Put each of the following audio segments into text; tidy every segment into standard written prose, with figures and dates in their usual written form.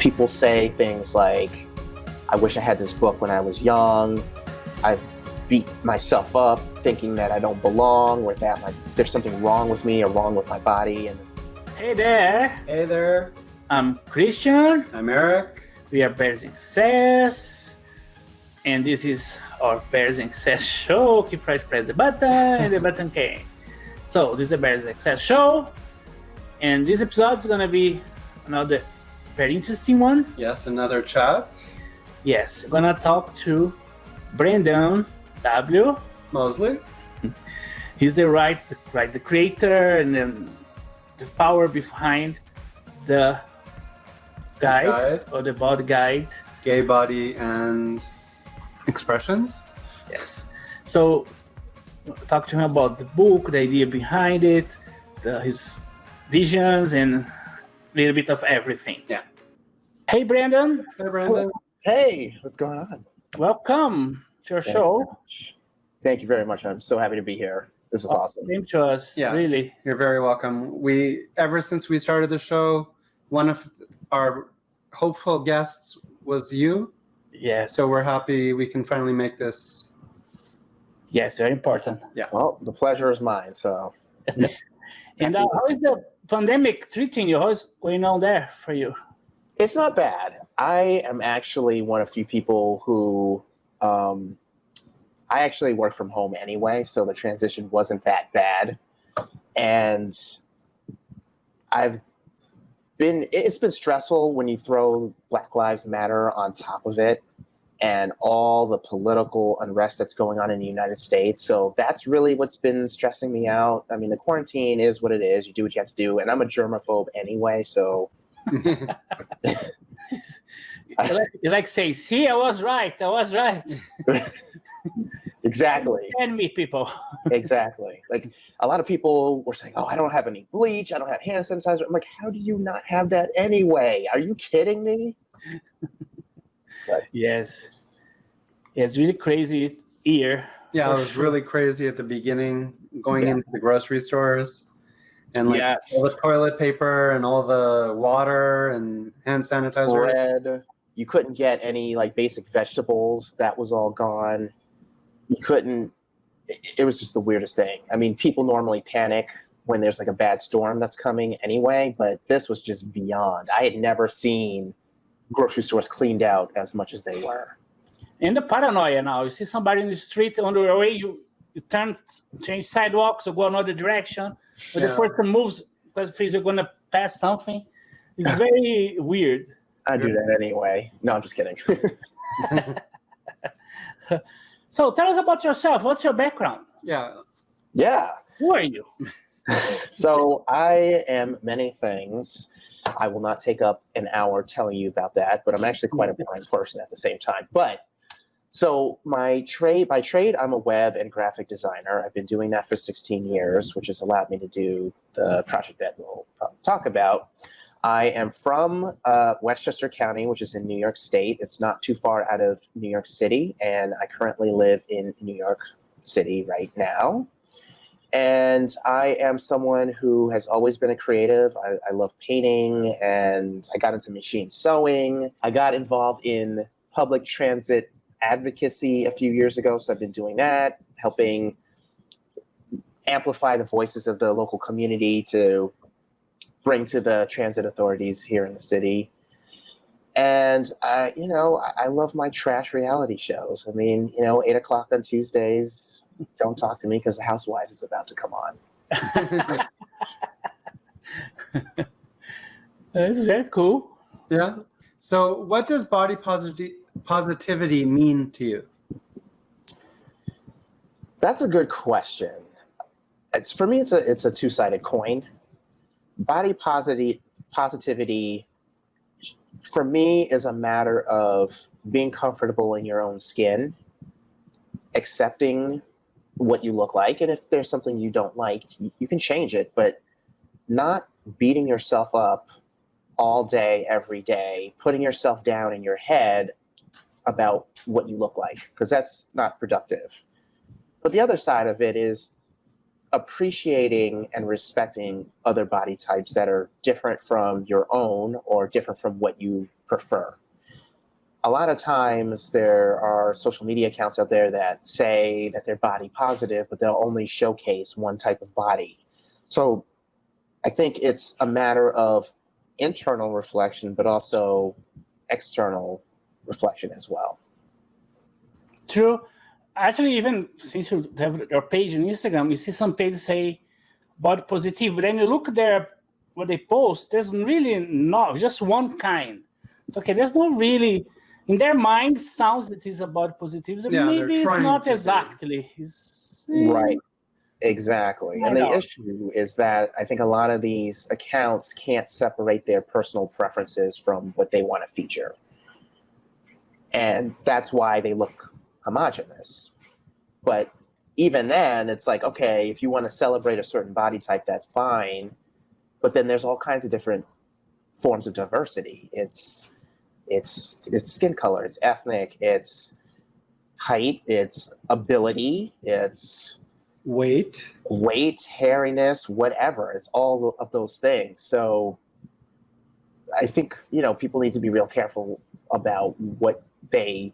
people say things like, I wish I had this book when I was young. I've beat myself up thinking that I don't belong or that there's something wrong with me or wrong with my body. And Hey there. Hey there. I'm Christian. I'm Eric. We are Pedersen Says. And this is our Pedersen Says show. Keep right, press the button, and the button came. So this is the Pedersen Says show. And this episode is going to be another very interesting one. Yes, another chat. Yes, we're going to talk to Brandon W. Mosley. He's the creator and then the power behind the guide or the Bodyguard. Gay Body and Expressions. Yes. So talk to him about the book, the idea behind it, his visions, and a little bit of everything. Yeah. Hey, Brandon. Hey, Brandon. hey, what's going on? Welcome to our show. Thank you very much. I'm so happy to be here. This is awesome. Same to us. Yeah. Really. You're very welcome. Ever since we started the show, one of our hopeful guests was you. Yes. So we're happy we can finally make this. Yes, very important. Yeah. Well, the pleasure is mine. So, And how is the pandemic treating you? How's going on there for you? it's not bad. I am actually one of few people who, I actually work from home anyway, so the transition wasn't that bad. And it's been stressful when you throw Black Lives Matter on top of it and all the political unrest that's going on in the United States. So that's really what's been stressing me out. I mean, the quarantine is what it is. You do what you have to do. And I'm a germaphobe anyway, so... You like say, see, I was right. Exactly. And me, people. Exactly. Like a lot of people were saying, oh, I don't have any bleach. I don't have hand sanitizer. I'm like, how do you not have that anyway? Are you kidding me? Yes. It's really crazy year. Yeah, it was really crazy at the beginning, going into the grocery stores and like all the toilet paper and all the water and hand sanitizer. Bread. You couldn't get any like basic vegetables. That was all gone. You couldn't. It was just the weirdest thing. I mean, people normally panic when there's like a bad storm that's coming anyway, but this was just beyond. I had never seen grocery stores cleaned out as much as they were. And the paranoia now. You see somebody in the street on the way, you change sidewalks or go another direction. But the person moves because you're going to pass something. It's very weird. I do that anyway. No, I'm just kidding. So tell us about yourself. What's your background? Yeah. Who are you? So I am many things. I will not take up an hour telling you about that, but I'm actually quite a boring person at the same time. So by trade, I'm a web and graphic designer. I've been doing that for 16 years, which has allowed me to do the project that we'll probably talk about. I am from Westchester County, which is in New York State. It's not too far out of New York City, and I currently live in New York City right now. And I am someone who has always been a creative. I love painting, and I got into machine sewing. I got involved in public transit advocacy a few years ago, so I've been doing that, helping amplify the voices of the local community to bring to the transit authorities here in the city. And, I love my trash reality shows. I mean, 8 o'clock on Tuesdays, don't talk to me because the Housewives is about to come on. This is very cool. Yeah. So what does body positivity mean to you? That's a good question. For me, it's a two-sided coin. Body positivity, for me, is a matter of being comfortable in your own skin, accepting what you look like, and if there's something you don't like, you can change it, but not beating yourself up all day, every day, putting yourself down in your head about what you look like, because that's not productive. But the other side of it is appreciating and respecting other body types that are different from your own or different from what you prefer. A lot of times there are social media accounts out there that say that they're body positive, but they'll only showcase one type of body. So I think it's a matter of internal reflection, but also external reflection as well. True. Actually, even since you have your page on Instagram, you see some pages say body positive, but then you look there, what they post, there's really not just one kind. It's okay. There's no really, in their mind, sounds that is about positive. Yeah, Maybe it's trying not to exactly. Right. Exactly. I And the know. issue is that I think a lot of these accounts can't separate their personal preferences from what they want to feature. And that's why they look homogenous. But even then, it's like, okay, if you want to celebrate a certain body type, that's fine. But then there's all kinds of different forms of diversity. It's skin color, it's ethnic, it's height, it's ability, it's weight, hairiness, whatever. It's all of those things. So I think, people need to be real careful about what they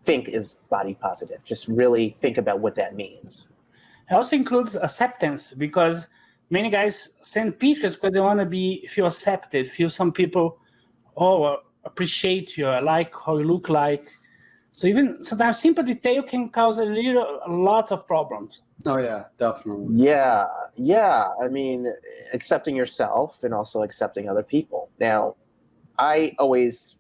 think is body positive. Just really think about what that means. It also includes acceptance, because many guys send pictures because they want to feel accepted, feel some people, appreciate you, like how you look like. So even sometimes simple detail can cause a lot of problems. Oh yeah, definitely. Yeah. I mean, accepting yourself and also accepting other people. Now, I always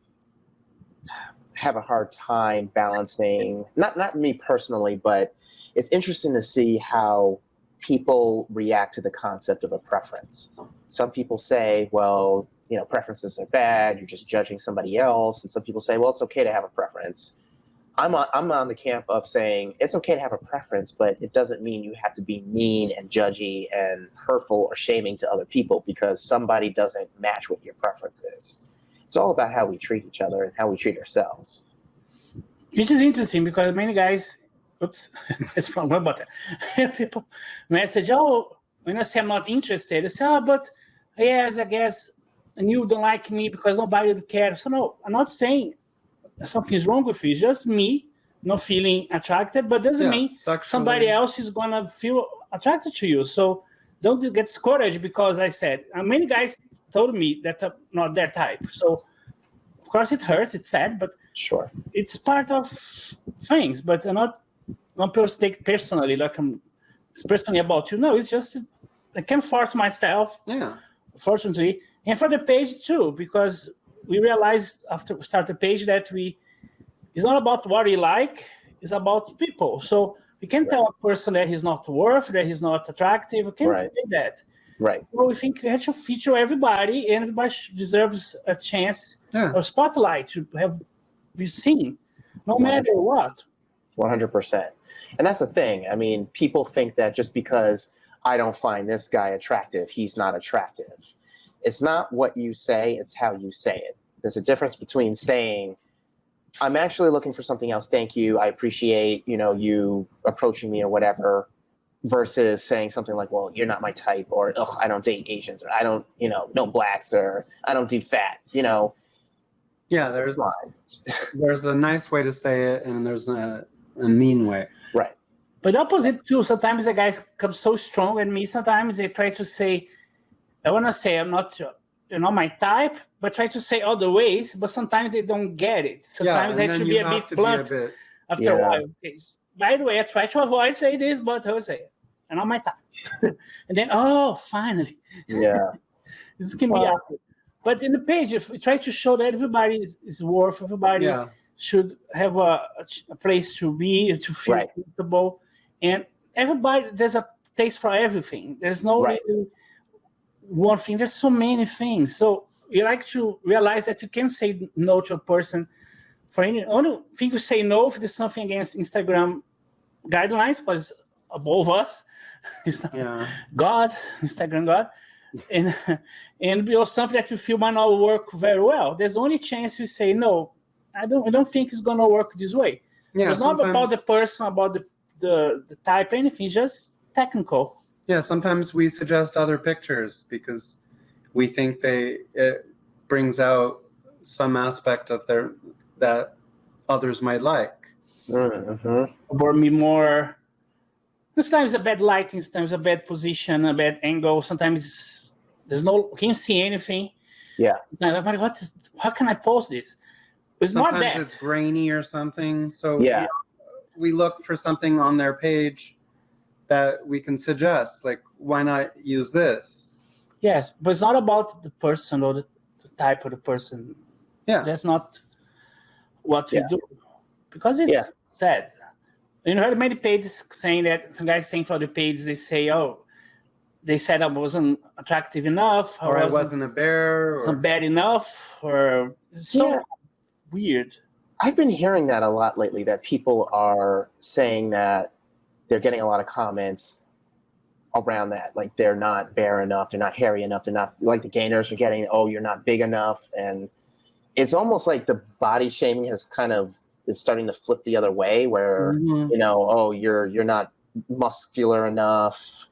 have a hard time balancing, not me personally, but it's interesting to see how people react to the concept of a preference. Some people say, well, preferences are bad, you're just judging somebody else. And some people say, well, it's okay to have a preference. I'm on the camp of saying it's okay to have a preference, but it doesn't mean you have to be mean and judgy and hurtful or shaming to other people because somebody doesn't match what your preference is. It's all about how we treat each other and how we treat ourselves. Which is interesting because many guys, it's wrong button. People message, when I say I'm not interested, they say, but yes, I guess, and you don't like me because nobody would care. So no, I'm not saying something's wrong with you. It's just me not feeling attracted, but doesn't mean somebody else is gonna feel attracted to you. So don't get discouraged because I said many guys told me that I'm not their type. So of course it hurts, it's sad, but sure, it's part of things. But I'm not take it personally, like it's personally about you. No, it's just I can force myself. Yeah, fortunately, and for the page too, because we realized after we start the page that it's not about what we like, it's about people. So we can't tell a person that he's not worth, that he's not attractive. We can't say that. Right. So we think we have to feature everybody, and everybody deserves a chance or spotlight to be seen, no 100%. Matter what. 100%. And that's the thing. I mean, people think that just because I don't find this guy attractive, he's not attractive. It's not what you say, it's how you say it. There's a difference between saying, I'm actually looking for something else. Thank you. I appreciate, you approaching me or whatever, versus saying something like, well, you're not my type, or, ugh, I don't date Asians, or I don't, no blacks, or I don't do fat, Yeah, there's a nice way to say it, and there's a mean way. Right. But opposite too, sometimes the guys come so strong at me, sometimes they try to say, I want to say I'm not, my type, but try to say other ways, but sometimes they don't get it. Sometimes they have to be a bit blunt after a while. Okay. By the way, I try to avoid saying this, but I will say it. And not my type. And then, finally. Yeah. This can be awkward. But in the page, if we try to show that everybody is worth, everybody should have a place to be, to feel comfortable. And everybody, there's a taste for everything. There's no really one thing. There's so many things. So you like to realize that you can say no to a person for any. Only thing you say no if there's something against Instagram guidelines, because above us is God, Instagram God, and something that you feel might not work very well. There's the only chance you say no. I don't think it's gonna work this way. Yeah, it's not about the person, about the type, anything. Just technical. Yeah, sometimes we suggest other pictures because we think it brings out some aspect of that others might like. Mm-hmm. Or be more. Sometimes a bad lighting, sometimes a bad position, a bad angle. Sometimes there's can you see anything? Yeah. Like, how can I post this? It's Sometimes not that. it's grainy or something. So Yeah. we look for something on their page that we can suggest. Like, why not use this? Yes, but it's not about the person or the type of the person. Yeah. That's not what we do. Because it's sad. You heard many pages saying that, some guys saying for the page, they say, they said I wasn't attractive enough. Or I wasn't a bear. Or wasn't bad enough. Or so weird. I've been hearing that a lot lately, that people are saying that they're getting a lot of comments around that. Like, they're not bare enough, they're not hairy enough, they're not, like the gainers are getting, you're not big enough. And it's almost like the body shaming is starting to flip the other way, where, you're not muscular enough,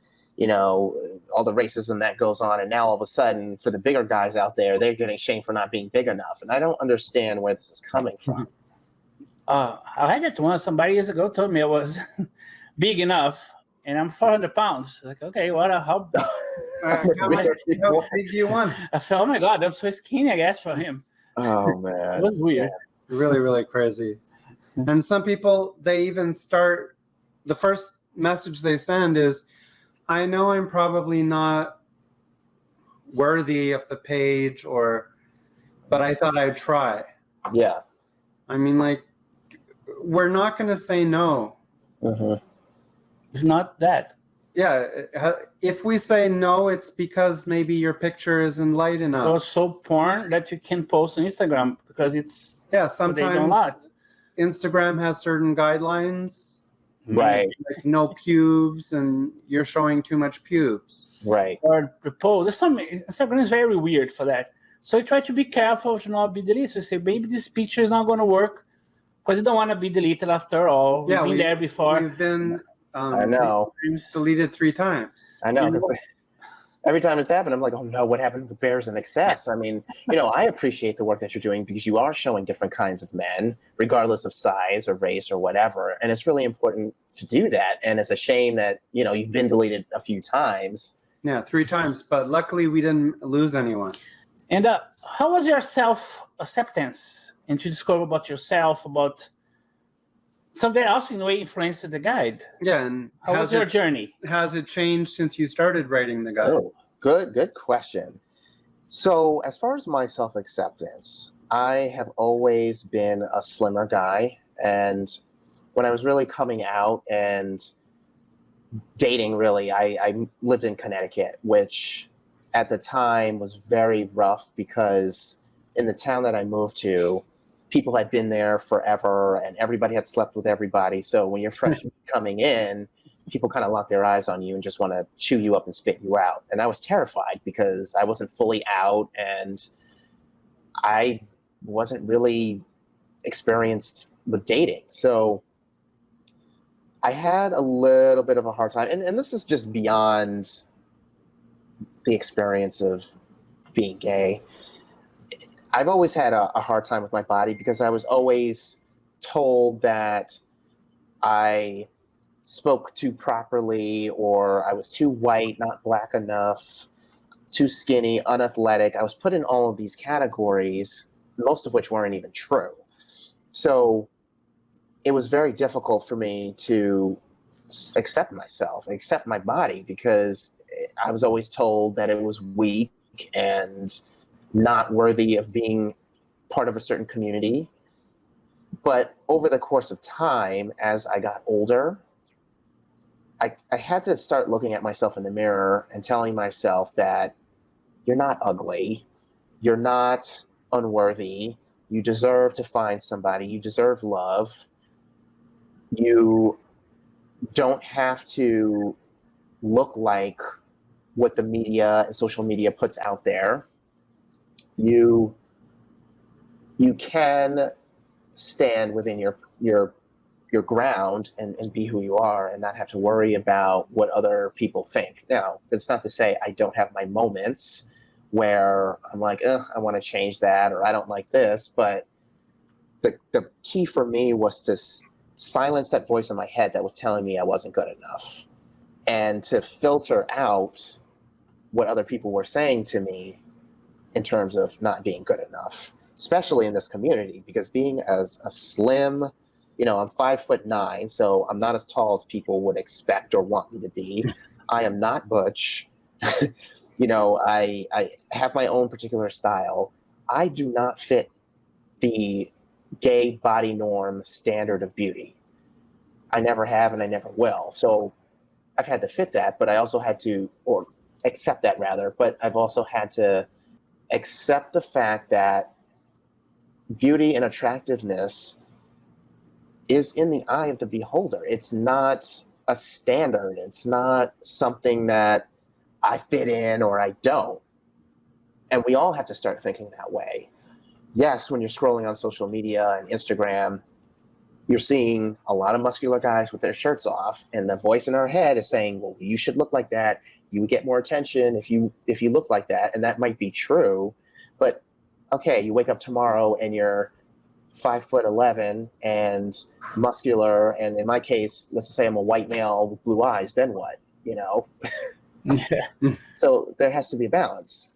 all the racism that goes on. And now all of a sudden, for the bigger guys out there, they're getting shamed for not being big enough. And I don't understand where this is coming from. I had that one. Somebody years ago told me I was big enough, and I'm 400 pounds. Like, okay, how big do you want? I felt, oh my God, I'm so skinny, I guess, for him. Oh, man. It was weird. Really, really crazy. And some people, they even start, the first message they send is, I know I'm probably not worthy of the page, but I thought I'd try. Yeah. I mean, like, we're not going to say no. Mm-hmm. It's not that. Yeah. If we say no, it's because maybe your picture isn't light enough. Or so porn that you can post on Instagram because it's... Yeah, sometimes Instagram has certain guidelines. Right. Like no pubes, and you're showing too much pubes. Right. Or the post. Instagram is very weird for that. So you try to be careful to not be deleted. So you say, maybe this picture is not going to work because you don't want to be deleted after all. Yeah, we've been there before. We've been I know. deleted 3 times. I know. Every time it's happened, I'm like, oh no, what happened with Bears in Excess? I mean, I appreciate the work that you're doing because you are showing different kinds of men, regardless of size or race or whatever. And it's really important to do that. And it's a shame that, you've been deleted a few times. Yeah, 3 times. But luckily we didn't lose anyone. And how was your self-acceptance and to discover about yourself, about something that also in a way influenced the guide? Yeah, and how was your journey? Has it changed since you started writing the guide? Oh, good question. So as far as my self-acceptance, I have always been a slimmer guy. And when I was really coming out and dating, really, I lived in Connecticut, which at the time was very rough because in the town that I moved to, people had been there forever and everybody had slept with everybody. So when you're fresh coming in, people kind of lock their eyes on you and just want to chew you up and spit you out. And I was terrified because I wasn't fully out and I wasn't really experienced with dating. So I had a little bit of a hard time. And this is just beyond the experience of being gay. I've always had a hard time with my body because I was always told that I spoke too properly, or I was too white, not black enough, too skinny, unathletic. I was put in all of these categories, most of which weren't even true. So it was very difficult for me to accept myself, accept my body, because I was always told that it was weak and not worthy of being part of a certain community. But over the course of time, as I got older, I had to start looking at myself in the mirror and telling myself that you're not ugly, you're not unworthy, you deserve to find somebody, you deserve love, you don't have to look like what the media and social media puts out there. You can stand within your your ground and be who you are and not have to worry about what other people think. Now, that's not to say I don't have my moments where I'm like, I want to change that, or I don't like this. But the key for me was to silence that voice in my head that was telling me I wasn't good enough, and to filter out what other people were saying to me in terms of not being good enough, especially in this community, because being as a slim, I'm 5'9", so I'm not as tall as people would expect or want me to be. I am not butch. I have my own particular style. I do not fit the gay body norm standard of beauty. I never have and I never will. So I've had to fit that, but I also had to, or accept that rather, but I've also had to accept the fact that beauty and attractiveness is in the eye of the beholder. It's not a standard. It's not something that I fit in or I don't. And we all have to start thinking that way. Yes, when you're scrolling on social media and Instagram, you're seeing a lot of muscular guys with their shirts off, and the voice in our head is saying, well, you should look like that. You would get more attention if you look like that. And that might be true. But okay, you wake up tomorrow and you're 5'11" and muscular, and in my case, let's just say I'm a white male with blue eyes, then what? Yeah. So there has to be a balance.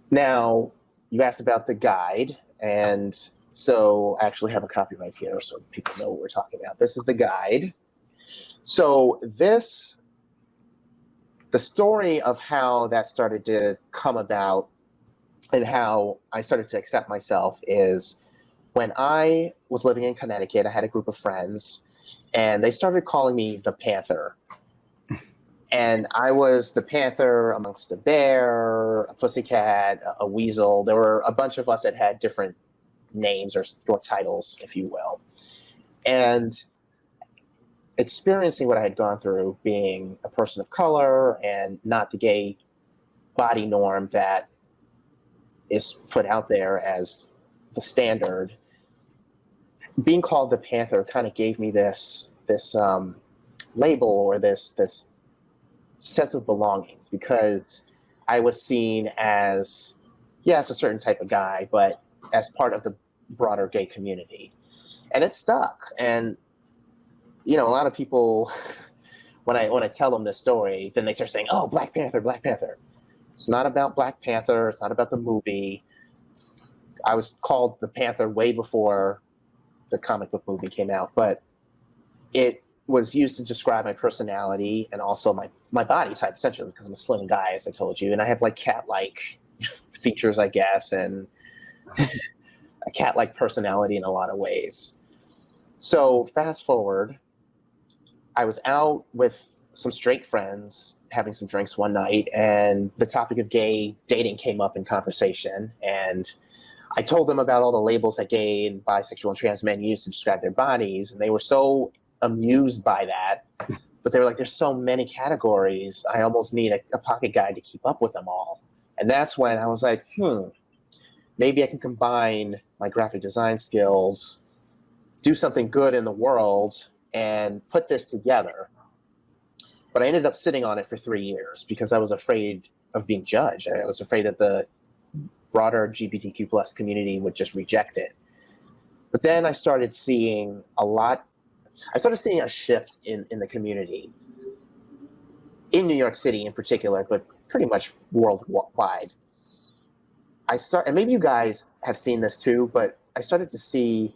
Now, you asked about the guide, and so I actually have a copy right here so people know what we're talking about. This is the guide. So the story of how that started to come about and how I started to accept myself is when I was living in Connecticut. I had a group of friends, and they started calling me the Panther. And I was the Panther amongst a bear, a pussycat, a weasel. There were a bunch of us that had different names or titles, if you will. And experiencing what I had gone through, being a person of color and not the gay body norm that is put out there as the standard, being called the Panther kind of gave me this label or this sense of belonging, because I was seen as, yes, a certain type of guy, but as part of the broader gay community. And it stuck. And a lot of people, when I tell them this story, then they start saying, oh, Black Panther, Black Panther. It's not about Black Panther. It's not about the movie. I was called the Panther way before the comic book movie came out, but it was used to describe my personality and also my body type, essentially, because I'm a slim guy, as I told you, and I have like cat-like features, I guess, and a cat-like personality in a lot of ways. So fast forward, I was out with some straight friends having some drinks one night, and the topic of gay dating came up in conversation, and I told them about all the labels that gay and bisexual and trans men use to describe their bodies, and they were so amused by that, but they were like, there's so many categories, I almost need a pocket guide to keep up with them all. And that's when I was like, maybe I can combine my graphic design skills, do something good in the world, and put this together. But I ended up sitting on it for 3 years because I was afraid of being judged. I was afraid that the broader LGBTQ plus community would just reject it. But then I started seeing a shift in the community, in New York City in particular, but pretty much worldwide. And maybe you guys have seen this too, but I started to see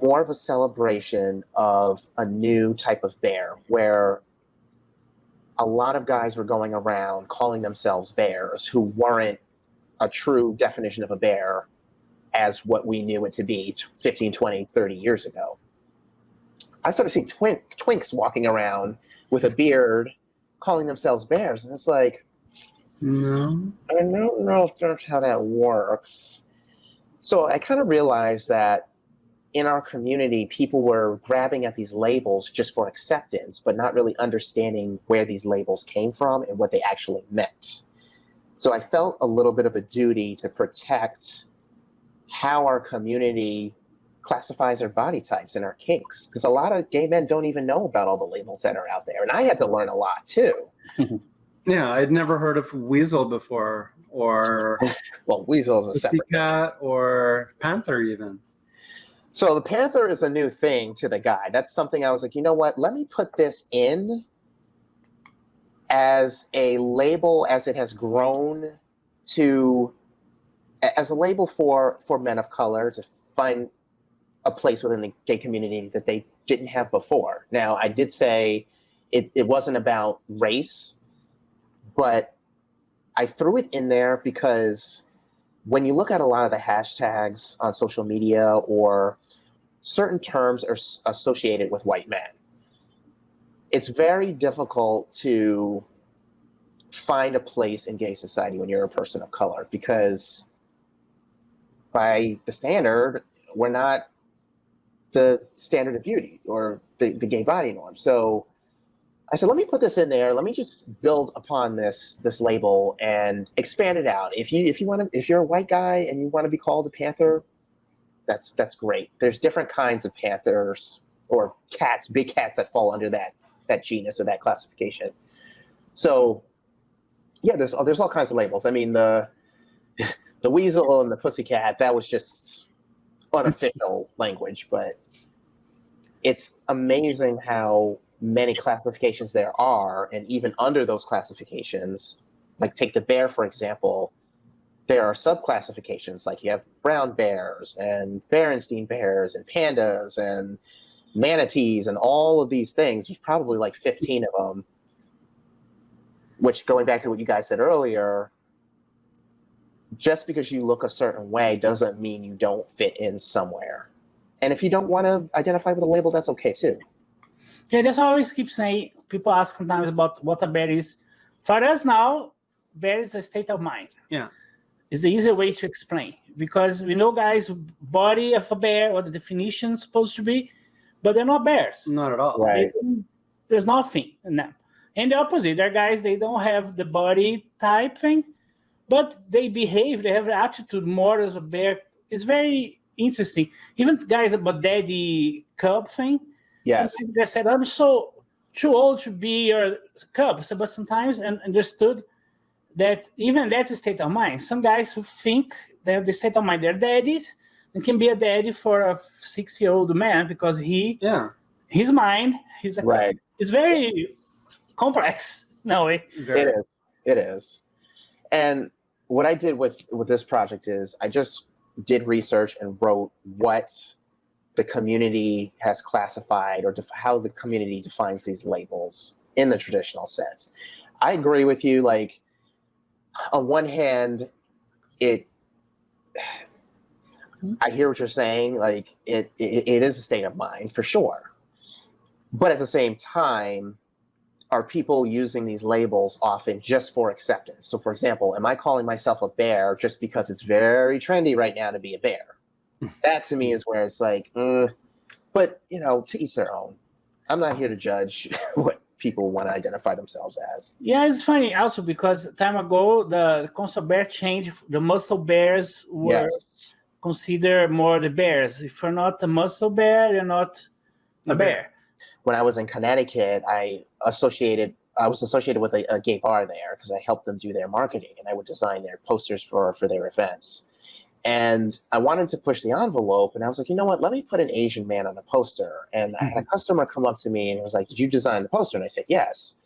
more of a celebration of a new type of bear, where a lot of guys were going around calling themselves bears who weren't a true definition of a bear as what we knew it to be 15, 20, 30 years ago. I started seeing twinks walking around with a beard calling themselves bears. And it's like, No. I don't know if that's how that works. So I kind of realized that in our community, people were grabbing at these labels just for acceptance, but not really understanding where these labels came from and what they actually meant. So I felt a little bit of a duty to protect how our community classifies their body types and our kinks, because a lot of gay men don't even know about all the labels that are out there, and I had to learn a lot too. Yeah, I'd never heard of weasel before, or Well, weasel is a separate thing. cat, or panther even. So the panther is a new thing to the guide. That's something I was like, you know what? Let me put this in as a label, as it has grown to, as a label for men of color to find a place within the gay community that they didn't have before. Now, I did say it wasn't about race, but I threw it in there because when you look at a lot of the hashtags on social media, or certain terms are associated with white men, it's very difficult to find a place in gay society when you're a person of color, because by the standard, we're not the standard of beauty or the gay body norm. So I said, let me put this in there. Let me just build upon this label and expand it out. If you're a white guy and you want to be called a panther, that's great. There's different kinds of panthers or cats, big cats that fall under that genus or that classification. So yeah, there's all kinds of labels. I mean, the weasel and the pussycat, that was just unofficial language, but it's amazing how many classifications there are, and even under those classifications, like take the bear for example, there are subclassifications, like you have brown bears and Berenstein bears and pandas and manatees and all of these things. There's probably like 15 of them, which, going back to what you guys said earlier, just because you look a certain way doesn't mean you don't fit in somewhere. And if you don't want to identify with a label, that's okay too. Yeah, that's what I always keep saying. People ask sometimes about what a bear is. For us now, bear is a state of mind. Yeah. It's the easier way to explain, because we know, guys, body of a bear, what the definition is supposed to be, but they're not bears. Not at all. Right. There's nothing in them. And the opposite, there are guys, they don't have the body type thing, but they behave, they have the attitude more as a bear. It's very interesting. Even guys about daddy cub thing. Yes. They said, I'm so too old to be your cub. So, but sometimes I understood that even that's a state of mind. Some guys who think they have the state of mind, they're daddies, and can be a daddy for a 6-year-old man because his mind, right. It's very complex. No way. It is. And what I did with this project is I just did research and wrote what the community has classified, or how the community defines these labels in the traditional sense. I agree with you. Like, on one hand, I hear what you're saying. Like, it is a state of mind for sure. But at the same time, are people using these labels often just for acceptance? So, for example, am I calling myself a bear just because it's very trendy right now to be a bear? That to me is where it's like, but to each their own. I'm not here to judge what people want to identify themselves as. Yeah, it's funny also because time ago the concept bear changed. The muscle bears were considered more the bears. If you're not a muscle bear, you're not a bear. When I was in Connecticut, I was associated with a gay bar there because I helped them do their marketing, and I would design their posters for their events. And I wanted to push the envelope, and I was like, you know what? Let me put an Asian man on the poster. And I had a customer come up to me and he was like, did you design the poster? And I said, yes.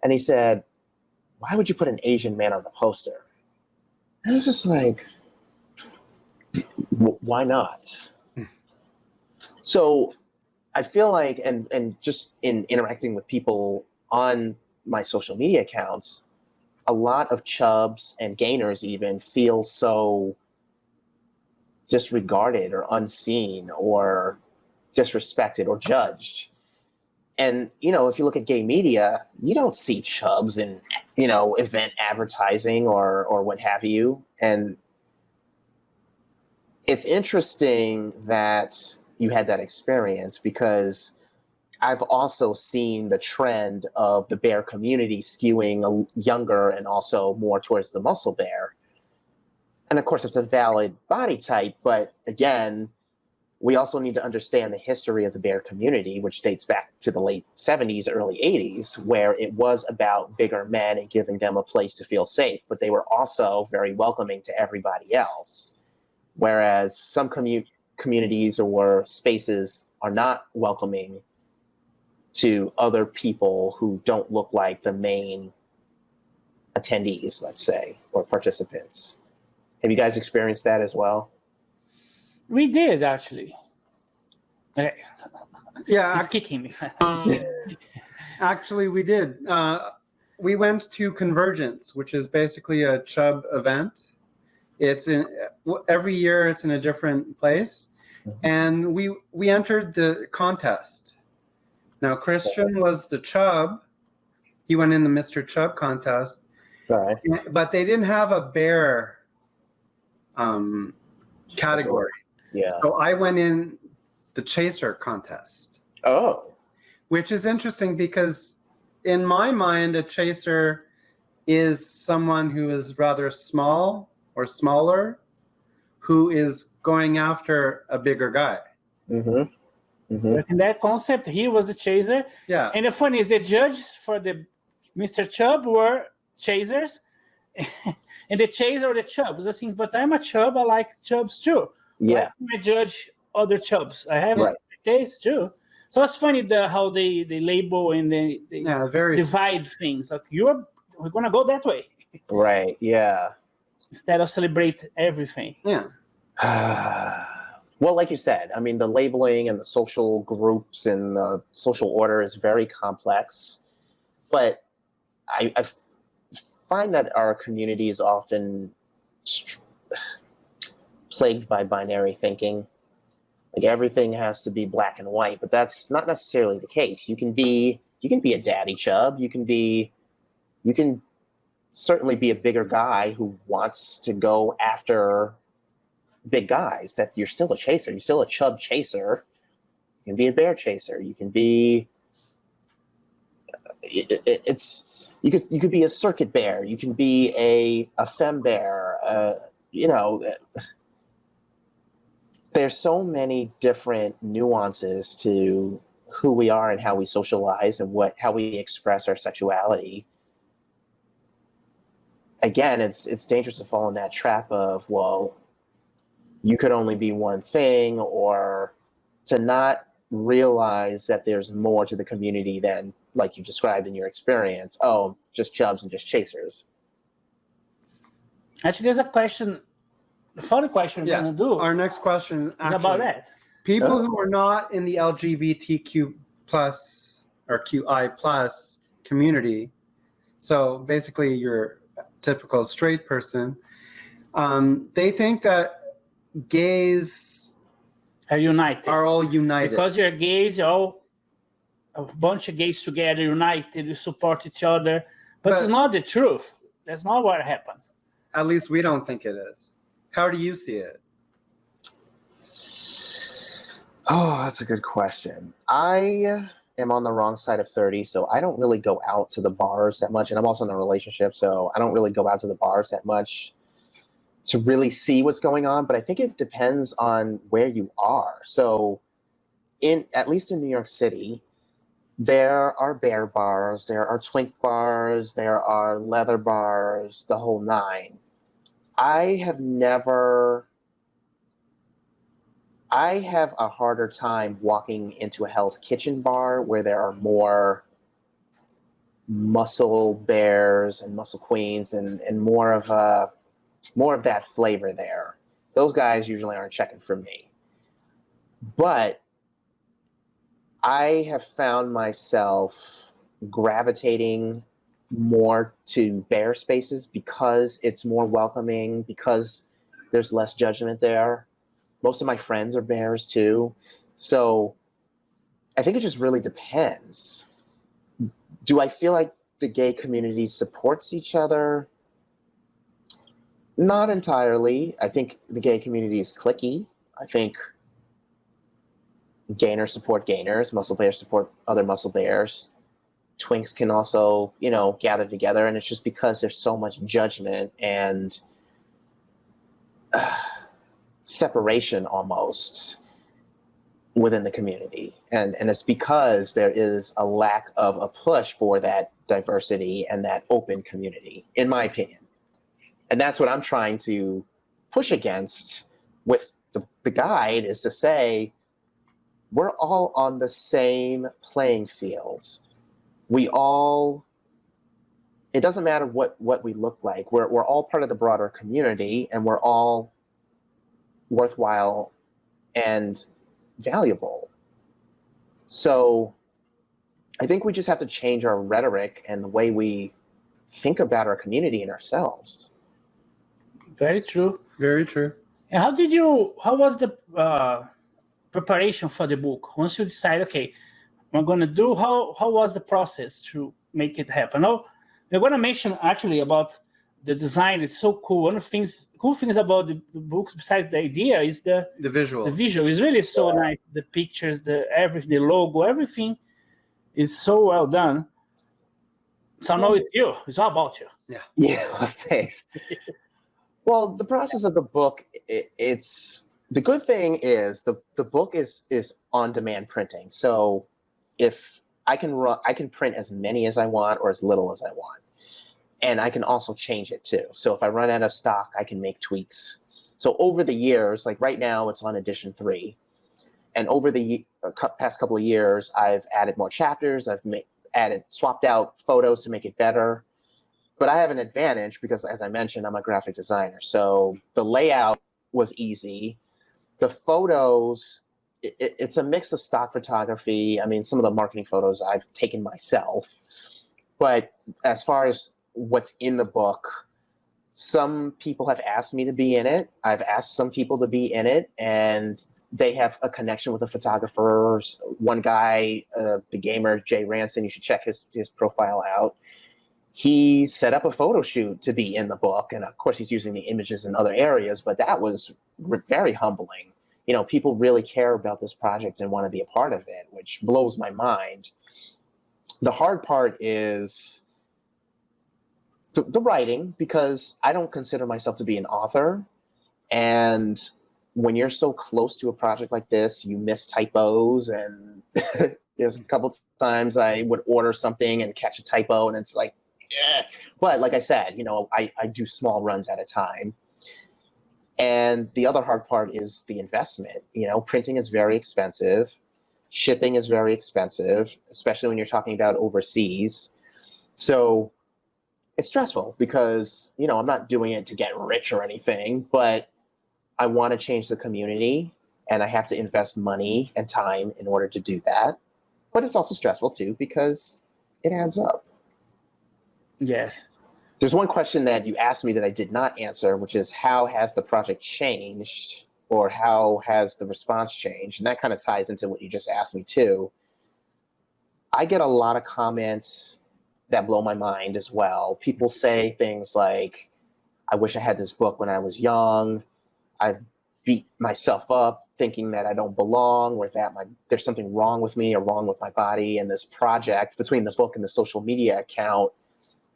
And he said, why would you put an Asian man on the poster? And I was just like, why not? So I feel like, and just in interacting with people on my social media accounts, a lot of chubs and gainers even feel so disregarded or unseen or disrespected or judged. And if you look at gay media, you don't see chubs in event advertising or what have you. And it's interesting that you had that experience, because I've also seen the trend of the bear community skewing younger and also more towards the muscle bear. And of course, it's a valid body type, but again, we also need to understand the history of the bear community, which dates back to the late 70s, early 80s, where it was about bigger men and giving them a place to feel safe, but they were also very welcoming to everybody else. Whereas some communities or spaces are not welcoming to other people who don't look like the main attendees, let's say, or participants. Have you guys experienced that as well? We did, actually. Okay. Yeah, He's kicking me. actually, we did. We went to Convergence, which is basically a Chubb event. It's in every year. It's in a different place, and we entered the contest. Now, Christian was the Chubb. He went in the Mr. Chubb contest, Right. but they didn't have a bear category. Yeah. So I went in the Chaser contest. Oh. Which is interesting because in my mind, a chaser is someone who is rather small or smaller, who is going after a bigger guy. Mm-hmm. Mm-hmm. But in that concept, he was the chaser. Yeah. And the funny is the judges for the Mr. Chubb were chasers, and the chaser were the chubs. I think, but I'm a chub. I like chubs too. Yeah. I judge other chubs. I have Right. a taste too. So it's funny how they label and they Very. divide things. Like we're gonna go that way Right. Yeah. instead of celebrate everything. Yeah. Well, like you said, I mean, the labeling and the social groups and the social order is very complex. But I find that our community is often plagued by binary thinking. Like everything has to be black and white, but that's not necessarily the case. You can be a daddy chub. You can certainly be a bigger guy who wants to go after big guys. That you're still a chaser. You're still a chub chaser. You can be a bear chaser. You can be. You could be a circuit bear. You can be a femme bear. There's so many different nuances to who we are and how we socialize and how we express our sexuality. Again, it's dangerous to fall in that trap of, well, you could only be one thing, or to not realize that there's more to the community than, like you described in your experience, just chubs and just chasers. Actually, there's a question. The following question we're going to do Our next question is about that. People who are not in the LGBTQ plus or QI plus community, so basically your typical straight person, they think that gays Are united. are all united. Because you're gays, you're all a bunch of gays together, united, you support each other. But it's not the truth. That's not what happens. At least we don't think it is. How do you see it? Oh, that's a good question. I am on the wrong side of 30, so I don't really go out to the bars that much. And I'm also in a relationship, so I don't really go out to the bars that much to really see what's going on. But I think it depends on where you are. So at least in New York City, there are bear bars, there are twink bars, there are leather bars, the whole nine. I have a harder time walking into a Hell's Kitchen bar where there are more muscle bears and muscle queens and more of that flavor there. Those guys usually aren't checking for me. But I have found myself gravitating more to bear spaces because it's more welcoming, because there's less judgment there. Most of my friends are bears too. So I think it just really depends. Do I feel like the gay community supports each other? Not entirely. I think the gay community is cliquey. I think gainers support gainers, muscle bears support other muscle bears. Twinks can also, gather together, and it's just because there's so much judgment and separation almost within the community. And it's because there is a lack of a push for that diversity and that open community, in my opinion. And that's what I'm trying to push against with the guide, is to say, we're all on the same playing field. We all, it doesn't matter what we look like. We're all part of the broader community, and we're all worthwhile and valuable. So I think we just have to change our rhetoric and the way we think about our community and ourselves. Very true. Very true. And how was the preparation for the book? Once you decide, okay, I'm going to do, how was the process to make it happen? Now, I'm going to mention actually about the design. It's so cool. One of the cool things about the books, besides the idea, is the visual. The visual is really so nice. The pictures, everything, the logo, everything is so well done. So now it's you. It's all about you. Yeah, well, thanks. Well, the process of the book, it's the good thing is the book is on-demand printing. So if I can print as many as I want or as little as I want. And I can also change it too. So if I run out of stock, I can make tweaks. So over the years, like right now, it's on edition 3. And over the past couple of years, I've added more chapters. I've swapped out photos to make it better. But I have an advantage because, as I mentioned, I'm a graphic designer. So the layout was easy. The photos, it's a mix of stock photography. I mean, some of the marketing photos I've taken myself. But as far as what's in the book, some people have asked me to be in it. I've asked some people to be in it, and they have a connection with the photographers. One guy, the gamer, Jay Ranson, you should check his profile out. He set up a photo shoot to be in the book. And of course, he's using the images in other areas, but that was very humbling. You know, people really care about this project and want to be a part of it, which blows my mind. The hard part is the writing, because I don't consider myself to be an author. And when you're so close to a project like this, you miss typos. And there's a couple times I would order something and catch a typo, and it's like, yeah. But like I said, you know, I do small runs at a time. And the other hard part is the investment. You know, printing is very expensive. Shipping is very expensive, especially when you're talking about overseas. So it's stressful because, you know, I'm not doing it to get rich or anything, but I want to change the community, and I have to invest money and time in order to do that. But it's also stressful too, because it adds up. Yes. There's one question that you asked me that I did not answer, which is how has the project changed, or how has the response changed? And that kind of ties into what you just asked me too. I get a lot of comments that blow my mind as well. People say things like, I wish I had this book when I was young. I've beat myself up thinking that I don't belong, or that there's something wrong with me or wrong with my body. And this project, between the book and the social media account,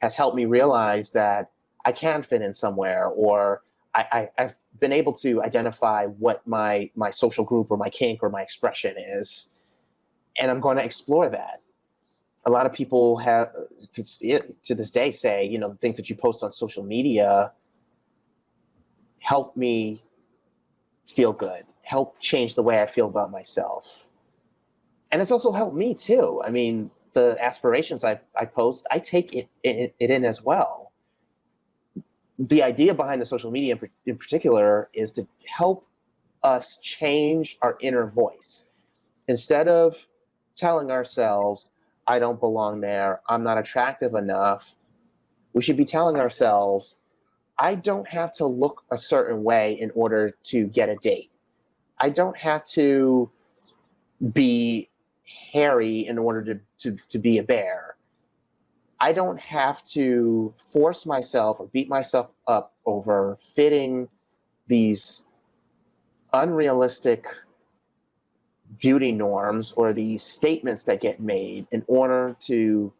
has helped me realize that I can fit in somewhere, or I've been able to identify what my social group or my kink or my expression is, and I'm going to explore that. A lot of people have, to this day, say, you know, the things that you post on social media help me feel good, help change the way I feel about myself. And it's also helped me too. I mean, the aspirations I post, I take it in as well. The idea behind the social media in particular is to help us change our inner voice. Instead of telling ourselves, I don't belong there, I'm not attractive enough, we should be telling ourselves, I don't have to look a certain way in order to get a date. I don't have to be hairy in order to be a bear. I don't have to force myself or beat myself up over fitting these unrealistic beauty norms or these statements that get made in order to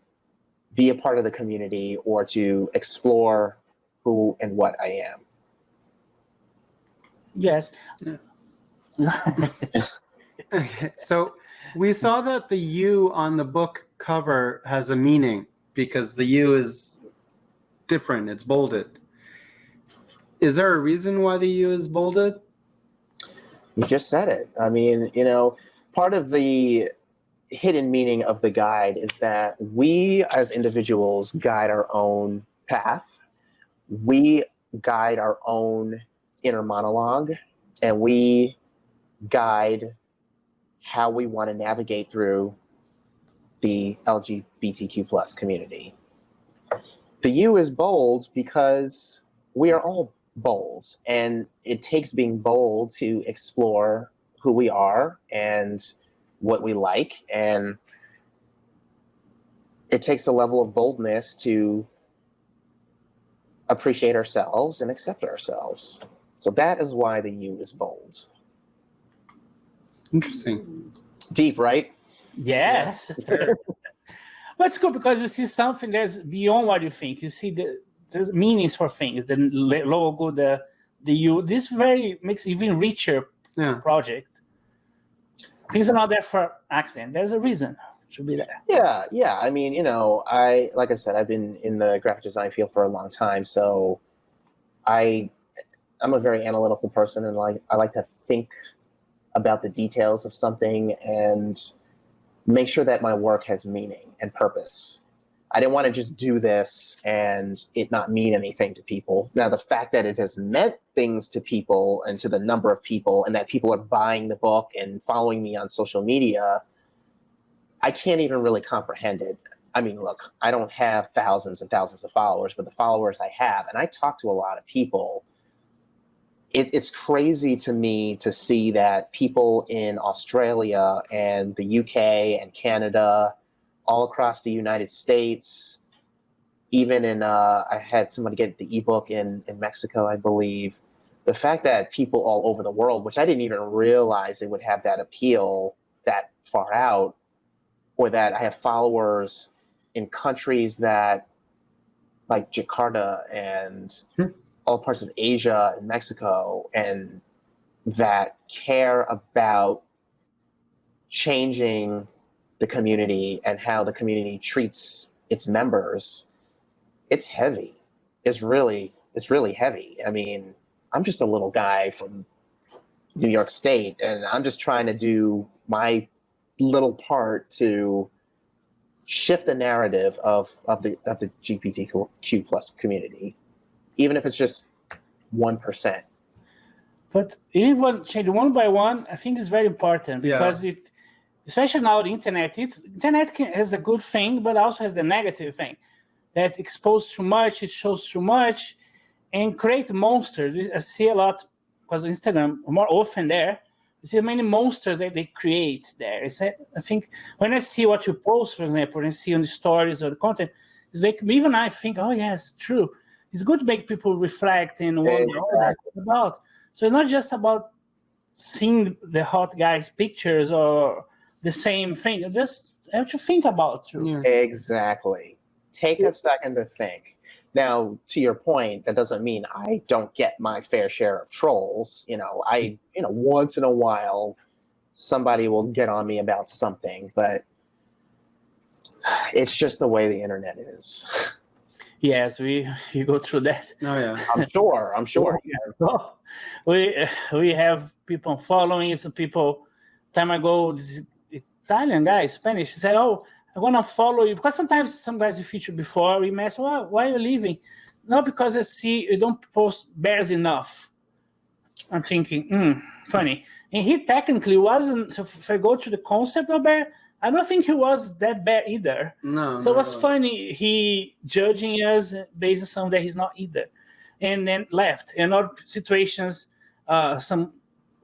be a part of the community or to explore who and what I am. Yes. Okay, so we saw that the U on the book cover has a meaning because the U is different. It's bolded. Is there a reason why the U is bolded? You just said it. I mean, part of the hidden meaning of the guide is that we as individuals guide our own path. We guide our own inner monologue, and we guide how we want to navigate through the LGBTQ plus community. The U is bold because we are all bold, and it takes being bold to explore who we are and what we like, and it takes a level of boldness to appreciate ourselves and accept ourselves. So that is why the U is bold. Interesting. Deep, right? Yes. But it's good because you see something that's beyond what you think. You see there's meanings for things. The logo, the U. This very makes even richer project. Things are not there for accident. There's a reason it should be there. Yeah. I mean, like I said, I've been in the graphic design field for a long time, so I'm a very analytical person, and I like to think about the details of something and make sure that my work has meaning and purpose. I didn't want to just do this and it not mean anything to people. Now, the fact that it has meant things to people and to the number of people, and that people are buying the book and following me on social media, I can't even really comprehend it. I mean, look, I don't have thousands and thousands of followers, but the followers I have, and I talk to a lot of people, it's crazy to me to see that people in Australia and the UK and Canada, all across the United States, even in, I had somebody get the ebook in Mexico, I believe. The fact that people all over the world, which I didn't even realize they would have that appeal that far out, or that I have followers in countries that, like Jakarta and all parts of Asia and Mexico, and that care about changing the community and how the community treats its members. It's heavy. It's really heavy. I mean, I'm just a little guy from New York State, and I'm just trying to do my little part to shift the narrative of the LGBTQ plus community, even if it's just 1%. But even change one by one, I think is very important because especially now the internet, has a good thing, but also has the negative thing that exposes too much, it shows too much, and create monsters. I see a lot because of Instagram more often there. You see many monsters that they create there. I think when I see what you post, for example, and I see on the stories or the content, it's make me, even I think, oh yes, true. It's good to make people reflect and wonder what it's about. So it's not just about seeing the hot guys' pictures or the same thing. You just have to think about it. Yeah. Exactly. Take a second to think. Now, to your point, that doesn't mean I don't get my fair share of trolls. Once in a while, somebody will get on me about something, but it's just the way the internet is. Yes, you go through that. Oh yeah. I'm sure. We have people following some people. Time ago, this Italian guy, Spanish, said, "Oh, I'm gonna follow you," because sometimes some guys you featured before we mess. Well, why are you leaving? Not because I see you don't post bears enough. I'm thinking, funny. And he technically wasn't. So if I go to the concept of bear, I don't think he was that bad either. No. So it was funny. He judging us based on something that he's not either, and then left. In other situations, in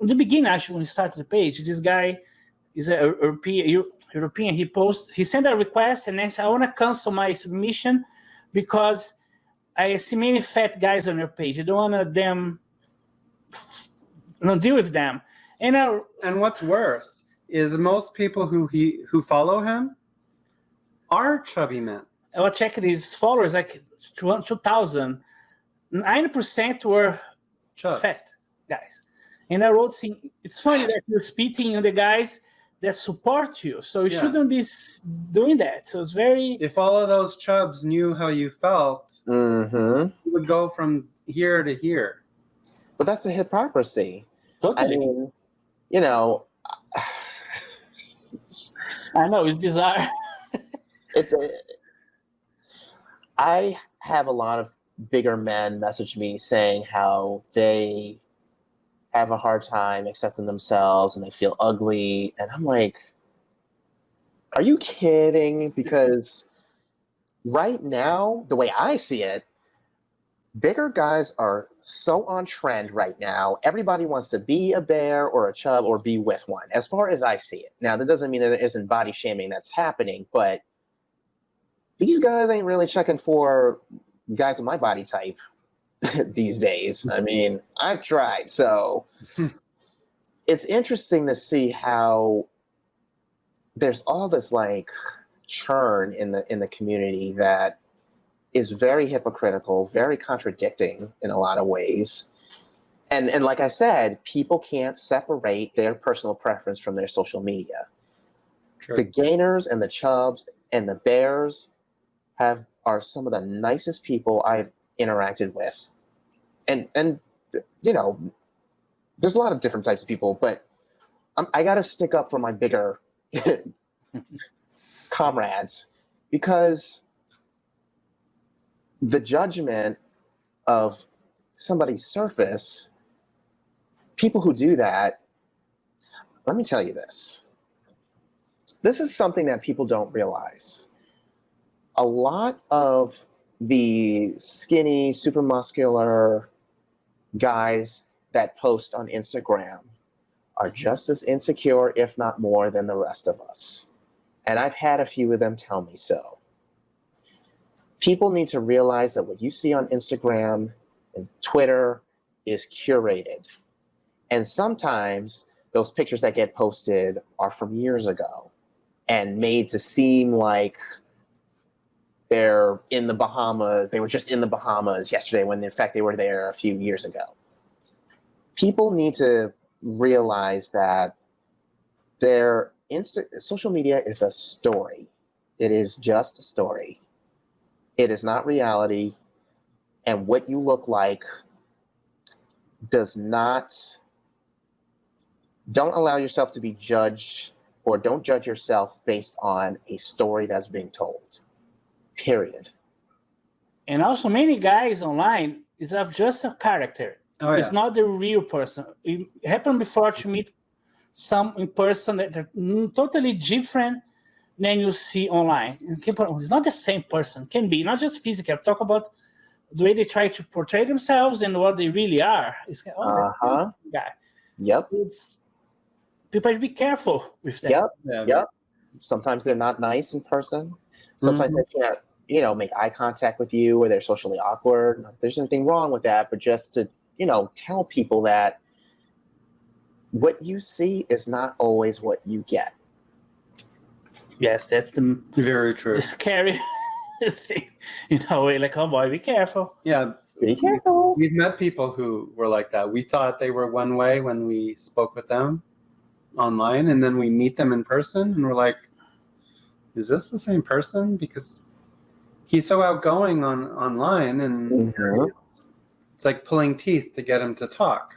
the beginning actually when he started the page, this guy is a European. He sent a request and then said, "I want to cancel my submission because I see many fat guys on your page. I don't want them, deal with them." And what's worse is most people who follow him are chubby men. I was checking his followers, like 2,000. 90% were Chubs. fat guys. And I wrote, saying, it's funny that you're spitting on the guys that support you. So you shouldn't be doing that. So it's very... If all of those chubs knew how you felt, Mm-hmm. you would go from here to here. But that's a hypocrisy. Totally. I mean, you know, I know, it's bizarre. I have a lot of bigger men message me saying how they have a hard time accepting themselves and they feel ugly. And I'm like, are you kidding? Because right now, the way I see it, bigger guys are so on trend right now. Everybody wants to be a bear or a chub or be with one, as far as I see it. Now, that doesn't mean that there isn't body shaming that's happening, but these guys ain't really checking for guys with my body type these days. I mean, I've tried. So it's interesting to see how there's all this like churn in the community that is very hypocritical, very contradicting in a lot of ways. And like I said, people can't separate their personal preference from their social media. True. The gainers and the chubs and the bears are some of the nicest people I've interacted with. And you know, there's a lot of different types of people, but I got to stick up for my bigger comrades, because the judgment of somebody's surface, people who do that, let me tell you this. This is something that people don't realize. A lot of the skinny, super muscular guys that post on Instagram are just as insecure, if not more, than the rest of us. And I've had a few of them tell me so. People need to realize that what you see on Instagram and Twitter is curated. And sometimes those pictures that get posted are from years ago and made to seem like they're in the Bahamas. They were just in the Bahamas yesterday when in fact they were there a few years ago. People need to realize that their social media is a story. It is just a story. It is not reality. And what you look like don't allow yourself to be judged, or don't judge yourself based on a story that's being told. Period. And also, many guys online is of just a character. Oh, yeah. It's not the real person. It happened before to meet some in person that are totally different than you see online. It's not the same person. Can be not just physical. Talk about the way they try to portray themselves and what they really are. It's guy. Yep. People have to be careful with that. Yep. Sometimes they're not nice in person. Sometimes they can't, make eye contact with you, or they're socially awkward. Not that there's anything wrong with that, but just to, tell people that what you see is not always what you get. Yes, that's the Very true. The scary thing. Like, oh boy, be careful. Yeah. Be careful. We've met people who were like that. We thought they were one way when we spoke with them online, and then we meet them in person, and we're like, is this the same person? Because he's so outgoing online, and it's like pulling teeth to get him to talk.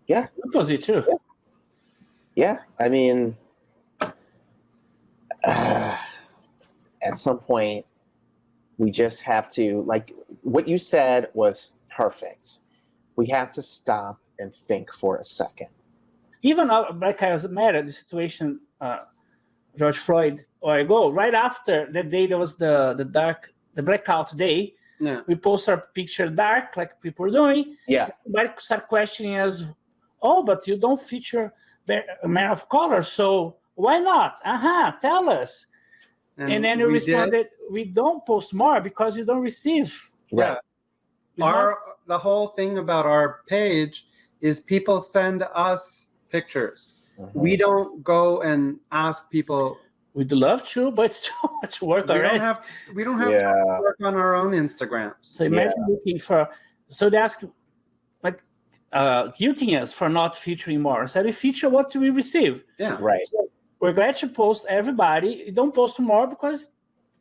Yeah. Was he too? Yeah. I mean, at some point, we just have to, like, what you said was perfect. We have to stop and think for a second. Even Black Lives Matter, the situation, George Floyd, or ago, right after that day, there was the blackout day. Yeah. We post our picture dark, like people are doing. Yeah. Everybody start questioning us. Oh, but you don't feature a man of color, so why not? Tell us. And then we responded, we don't post more because you don't receive. Yeah. The whole thing about our page is people send us pictures. We don't go and ask people. We'd love to, but it's too much work already. We don't have to work on our own Instagrams. So imagine looking for. So they ask, like, guilting us for not featuring more. So we feature what we receive. Yeah. Right. So we're glad to post everybody. You don't post more because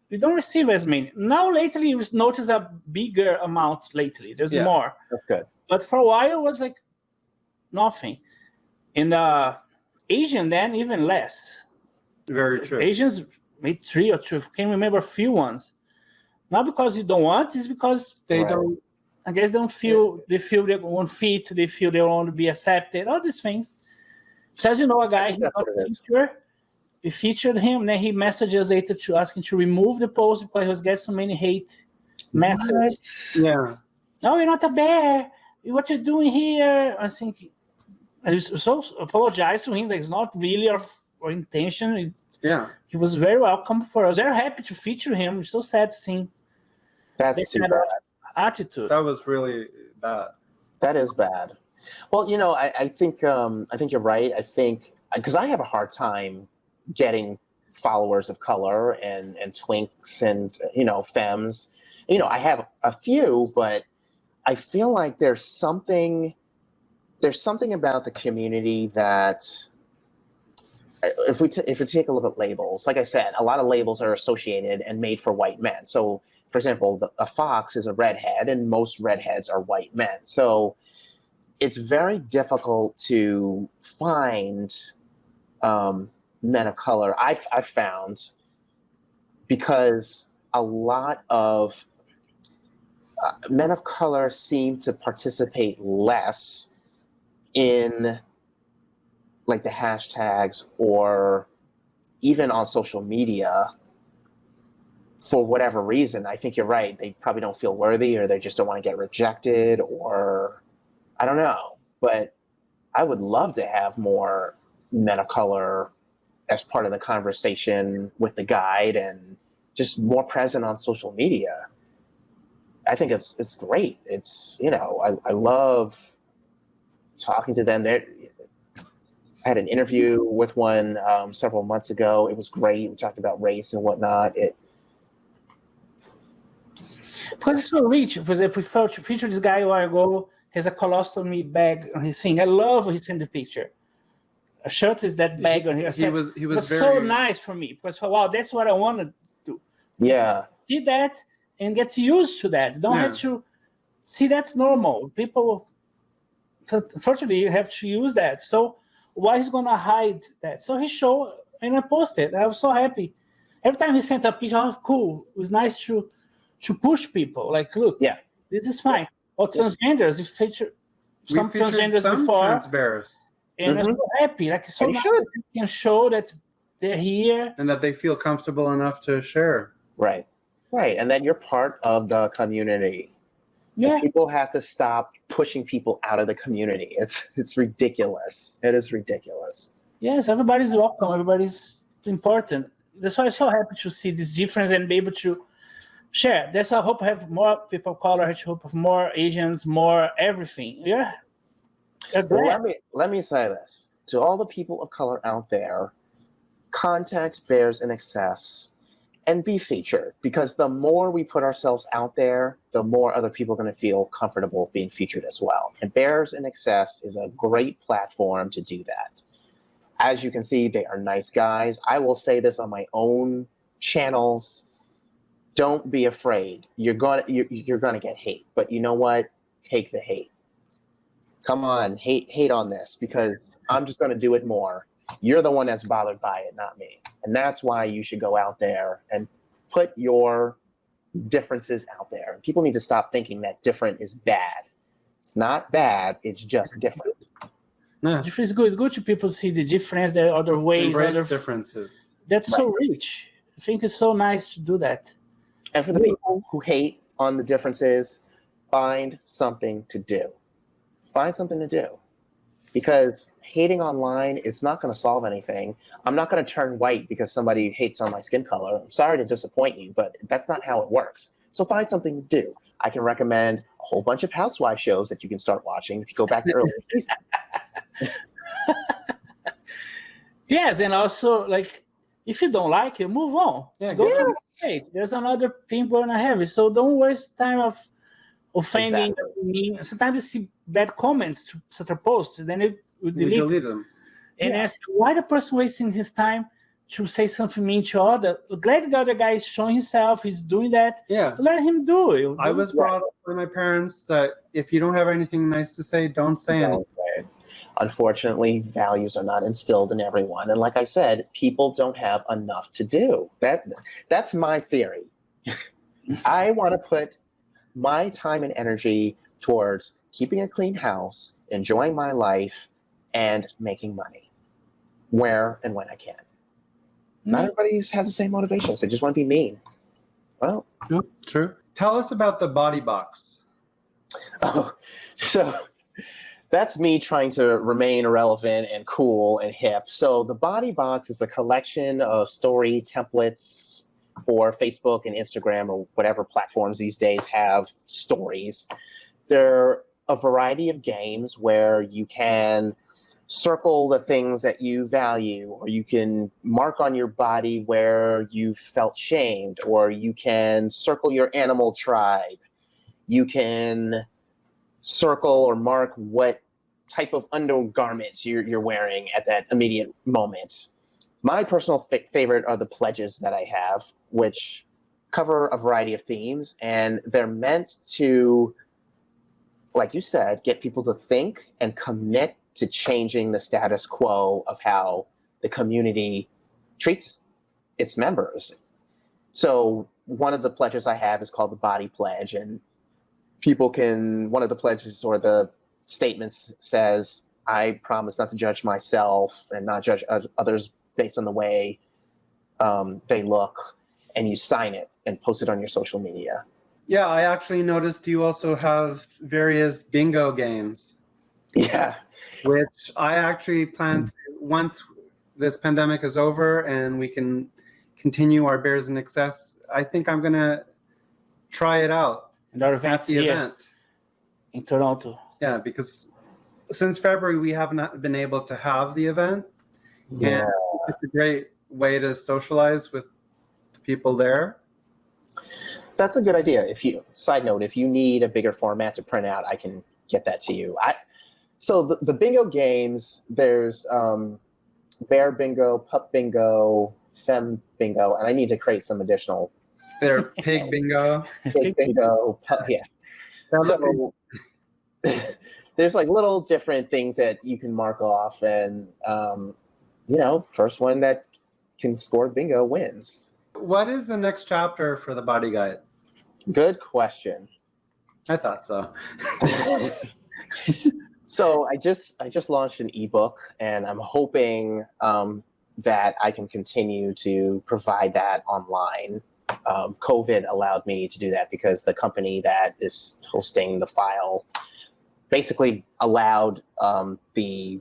we don't receive as many. Now lately we notice a bigger amount lately. There's more. That's good. But for a while it was like nothing. In Asian then even less. Very true. Asians made 3 or 2. I can't remember a few ones. Not because you don't want, it's because they don't. I guess they don't feel. They feel their own fit. They feel they want to be accepted. All these things. So as you know, a guy he got a feature. We featured him, and then he messaged us later to asking to remove the post because he was getting so many hate messages. Yeah. No, you're not a bear. What you doing here? I think. I so apologize to him. That it's not really our intention. Yeah. He was very welcome for us. They're happy to feature him. It's so sad to see him. That's too bad. Attitude. That was really bad. That is bad. Well, I think you're right. I think because I have a hard time getting followers of color and twinks and femmes. I have a few, but I feel like there's something about the community that if we take a look at labels, like I said, a lot of labels are associated and made for white men. So, for example, a fox is a redhead, and most redheads are white men. So it's very difficult to find men of color. I've found because a lot of men of color seem to participate less in like the hashtags or even on social media for whatever reason. I think you're right. They probably don't feel worthy, or they just don't want to get rejected, or I don't know. But I would love to have more men of color as part of the conversation with the guide and just more present on social media. I think it's great. It's, I love talking to them. I had an interview with one several months ago. It was great. We talked about race and whatnot. Because it's so rich. For example, we featured this guy a while ago. He has a colostomy bag on his thing. I love when he sent the picture. A shirt is that bag on here. He was very... so nice for me because wow, that's what I want to do. Yeah. See that and get used to that. Don't have to see that's normal. People, unfortunately, you have to use that. So why he's gonna hide that? So he showed and I posted. I was so happy. Every time he sent a picture, oh, cool. It was nice to push people. Like, look, this is fine. Or transgenders, we featured some transgenders before. Transbearers. And I'm so happy. Like, so nice that they can show that they're here. And that they feel comfortable enough to share. Right. Right. And then you're part of the community. Yeah. And people have to stop pushing people out of the community. It's ridiculous. It is ridiculous. Yes, everybody's welcome. Everybody's important. That's why I'm so happy to see this difference and be able to share. That's why I hope I have more people of color. I hope have more Asians, more everything. Yeah. Well, let me say this to all the people of color out there: contact Bears in Excess and be featured, because the more we put ourselves out there, the more other people are going to feel comfortable being featured as well. And Bears in Excess is a great platform to do that. As you can see, they are nice guys. I will say this on my own channels: don't be afraid. You're gonna get hate, but you know what? Take the hate. Come on, hate on this, because I'm just going to do it more. You're the one that's bothered by it, not me. And that's why you should go out there and put your differences out there. People need to stop thinking that different is bad. It's not bad. It's just different. Yeah. Difference is good. It's good to people see the difference. There are other ways. Embrace differences. That's so rich. I think it's so nice to do that. And for the people who hate on the differences, find something to do. Find something to do, because hating online is not going to solve anything. I'm not going to turn white because somebody hates on my skin color. I'm sorry to disappoint you, but that's not how it works. So find something to do. I can recommend a whole bunch of housewife shows that you can start watching if you go back to earlier seasons. Yes, and also, like, if you don't like it, move on. Yeah, go to the state. There's another people gonna have it. So don't waste time of offending, mean. Sometimes you see bad comments to certain posts, then you We delete them. and Yeah. ask why the person wasting his time to say something mean to other. Glad the other guy is showing himself, he's doing that. Yeah. So let him do it. I was brought up by my parents that if you don't have anything nice to say, don't say anything. Don't say it. Unfortunately, values are not instilled in everyone, and like I said, people don't have enough to do. That's my theory. I want to put my time and energy towards keeping a clean house, enjoying my life, and making money where and when I can. Not everybody has the same motivations. They just want to be mean. Well, True. Tell us about the body box. oh, so that's me trying to remain relevant and cool and hip. So the Body Box is a collection of story templates for Facebook and Instagram or whatever platforms these days have stories. They're a variety of games where you can circle the things that you value, or you can mark on your body where you felt shamed, or you can circle your animal tribe. You can circle or mark what type of undergarments you're wearing at that immediate moment. My personal favorite are the pledges that I have, which cover a variety of themes, and they're meant to, like you said, get people to think and commit to changing the status quo of how the community treats its members. So one of the pledges I have is called the Body Pledge, and one of the pledges or the statements says, I promise not to judge myself and not judge others based on the way they look, and you sign it and post it on your social media. Yeah, I actually noticed you also have various bingo games. Yeah. Which I actually plan to, once this pandemic is over and we can continue our Bears in Excess, I think I'm going to try it out And our at events the here event. in Toronto. Yeah, because since February, we have not been able to have the event. Yeah. And it's a great way to socialize with the people there. That's a good idea. Side note, if you need a bigger format to print out, I can get that to you. So the bingo games, there's bear bingo, pup bingo, femme bingo, and I need to create some additional Their pig bingo. pig bingo, pup, yeah. So there's like little different things that you can mark off, and first one that can score bingo wins. What is the next chapter for the Bodyguard? Good question. I thought so. So I just launched an ebook, and I'm hoping that I can continue to provide that online. COVID allowed me to do that because the company that is hosting the file basically allowed the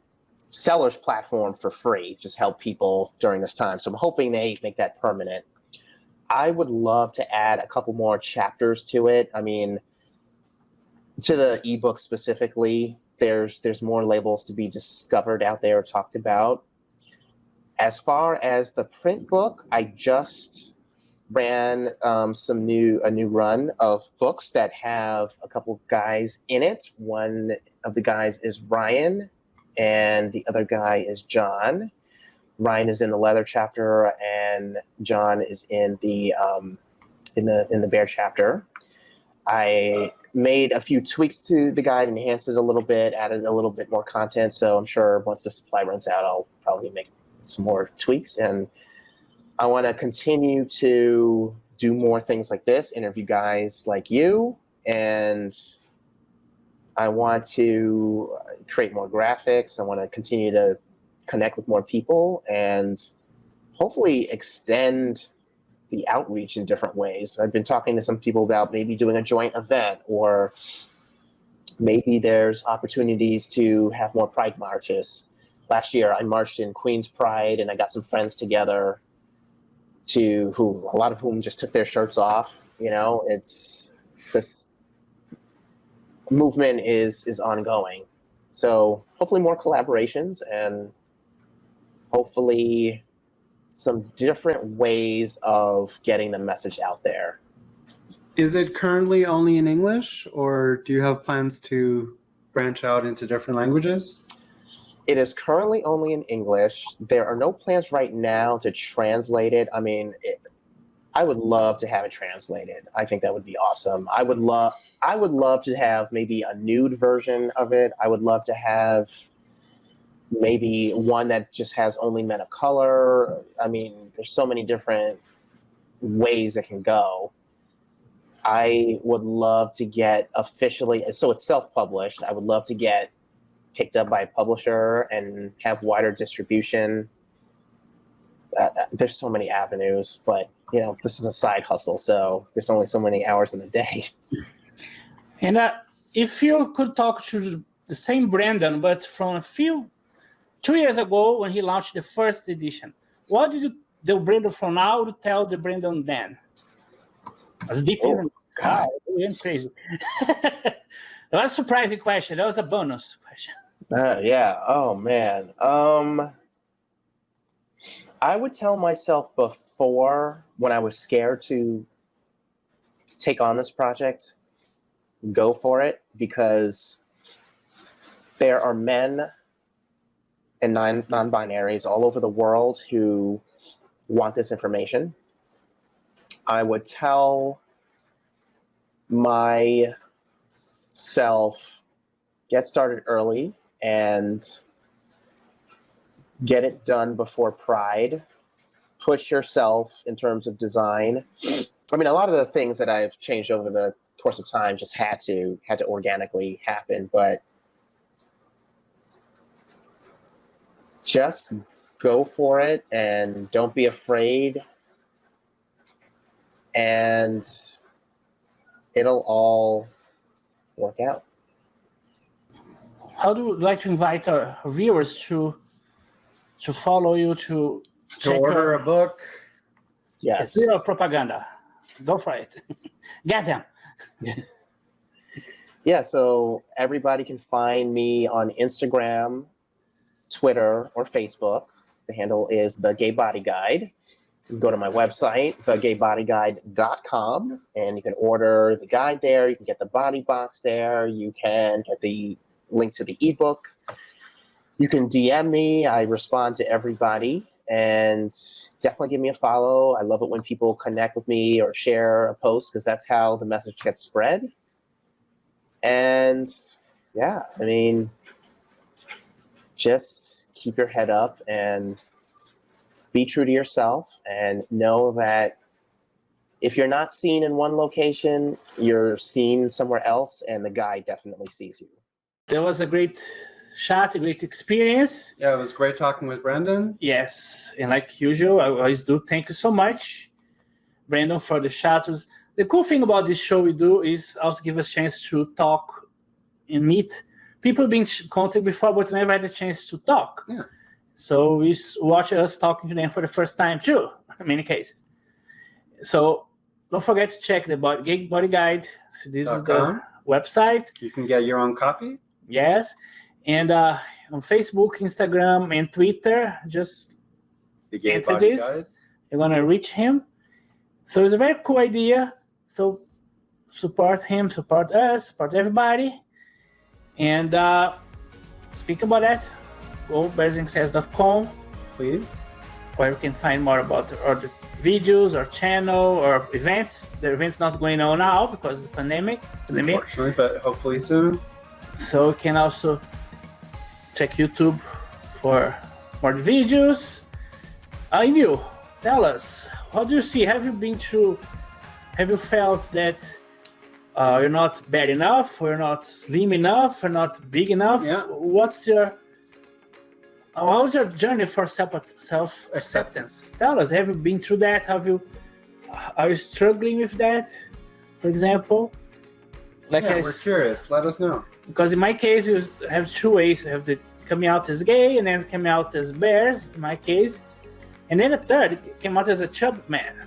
seller's platform for free, just help people during this time. So I'm hoping they make that permanent. I would love to add a couple more chapters to it. I mean, to the ebook specifically, there's more labels to be discovered out there, talked about. As far as the print book, I just ran a new run of books that have a couple guys in it. One of the guys is Ryan, and the other guy is John. Ryan is in the leather chapter, and John is in the bear chapter. I made a few tweaks to the guide, enhanced it a little bit, added a little bit more content. So I'm sure once the supply runs out, I'll probably make some more tweaks. And I want to continue to do more things like this, interview guys like you, and I want to create more graphics. I want to continue to connect with more people and hopefully extend the outreach in different ways. I've been talking to some people about maybe doing a joint event, or maybe there's opportunities to have more pride marches. Last year I marched in Queen's Pride, and I got some friends together a lot of whom just took their shirts off. It's this movement is ongoing. So hopefully more collaborations, and hopefully some different ways of getting the message out there. Is it currently only in English, or do you have plans to branch out into different languages? It is currently only in English. There are no plans right now to translate it. I mean, I would love to have it translated. I think that would be awesome. I would love to have maybe a nude version of it. I would love to have maybe one that just has only men of color. I mean, there's so many different ways it can go. I would love to get officially, so it's self-published. I would love to get picked up by a publisher and have wider distribution. There's so many avenues, but this is a side hustle, so there's only so many hours in the day. And if you could talk to the same Brandon, but from 2 years ago when he launched the first edition, what did the Brandon from now tell the Brandon then? That's deep. Oh, God. I'm crazy. That was a surprising question. That was a bonus question. Yeah. Oh, man. I would tell myself before, when I was scared to take on this project, go for it, because there are men and non-binaries all over the world who want this information. I would tell myself, get started early and get it done before Pride. Push yourself in terms of design. I mean, a lot of the things that I've changed over the course of time just had to organically happen, but just go for it and don't be afraid, and it'll all work out. How do you like to invite our viewers to follow you, to order a book? Yes. Zero propaganda. Go for it. Get them. Yeah, so everybody can find me on Instagram, Twitter, or Facebook. The handle is The Gay Body Guide. You can go to my website, thegaybodyguide.com, and you can order the guide there. You can get the body box there. You can get the link to the ebook. You can DM me. I respond to everybody. And definitely give me a follow. I love it when people connect with me or share a post, because that's how the message gets spread. And yeah, I mean, just keep your head up and be true to yourself, and know that if you're not seen in one location, you're seen somewhere else, and the guy definitely sees you. That was a great shot, a great experience. Yeah, it was great talking with Brandon. Yes, and like usual, I always do thank you so much, Brandon, for the shout-outs. The cool thing about this show we do is also give us a chance to talk and meet people being in contact before, but never had a chance to talk. Yeah. So we watch us talking to them for the first time too, in many cases. So don't forget to check the Gay Body Guide. So this is the website. You can get your own copy. Yes. And on Facebook, Instagram, and Twitter, just The Gay enter Body this. Guide. You're going to reach him. So it's a very cool idea. So support him, support us, support everybody. And speaking about that, go bearsincess.com, Please. where you can find more about our videos, our channel, or events. The event's not going on now because of the pandemic. Unfortunately, but hopefully soon. So you can also check YouTube for more videos. You tell us, how do you see? Have you felt that you're not bad enough, or you're not slim enough, or not big enough? Yeah. How was your journey for self-acceptance? Tell us, have you been through that? Are you struggling with that, for example? We're curious. Let us know. Because in my case, you have two ways. You have the coming out as gay, and then coming out as bears, in my case. And then the third came out as a chub man.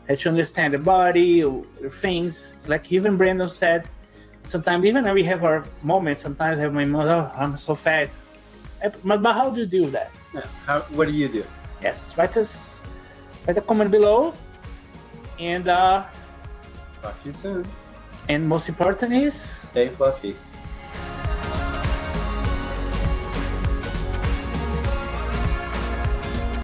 Had to understand the body, the things. Like even Brandon said, sometimes, even when we have our moments, sometimes I have my moment, oh, I'm so fat. But how do you do that? Yeah. What do you do? Yes, write a comment below. And Talk to you soon. And most important is Stay fluffy.